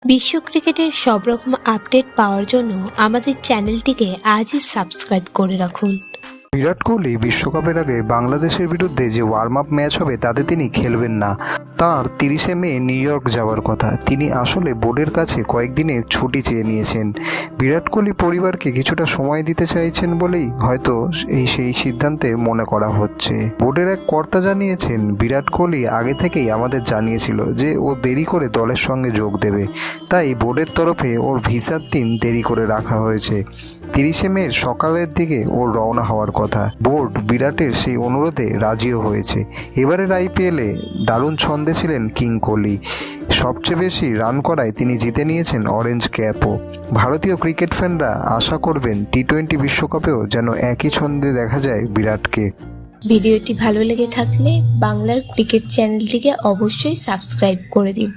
বিশ্ব ক্রিকেটের সব রকম আপডেট পাওয়ার জন্য আমাদের চ্যানেলটিকে আজই সাবস্ক্রাইব করে রাখুন। বিরাট কোহলি বিশ্বকাপের আগে বাংলাদেশের বিরুদ্ধে যে ওয়ার্ম আপ ম্যাচ হবে তাতে তিনি খেলবেন না। তার 30শে মে নিউ ইয়র্ক যাওয়ার কথা। তিনি আসলে বোর্ডের কাছে কয়েকদিনের ছুটি চেয়ে নিয়েছেন। বিরাট কোহলি পরিবারকে কিছুটা সময় দিতে চাইছেন বলেই হয়তো সেই সিদ্ধান্তে মনে করা হচ্ছে। বোর্ডের এক কর্তা জানিয়েছেন, বিরাট কোহলি আগে থেকেই আমাদের জানিয়েছিল যে ও দেরি করে দলের সঙ্গে যোগ দেবে, তাই বোর্ডের তরফে ওর ভিসার দিন দেরি করে রাখা হয়েছে। 30শে মের সকালের দিকে ওর রওনা হওয়ার কথা। বোর্ড বিরাটের সেই অনুরোধে রাজিও হয়েছে। এবারের আইপিএলে দারুণ ছন্দে ছিলেন কিং কোহলি। সবচেয়ে বেশি রান করায় তিনি জিতে নিয়েছেন অরেঞ্জ ক্যাপও। ভারতীয় ক্রিকেট ফ্যানরা আশা করবেন টি-20 বিশ্বকাপেও যেন একই ছন্দে দেখা যায় বিরাটকে। ভিডিওটি ভালো লেগে থাকলে বাংলার ক্রিকেট চ্যানেলটিকে অবশ্যই সাবস্ক্রাইব করে দিন।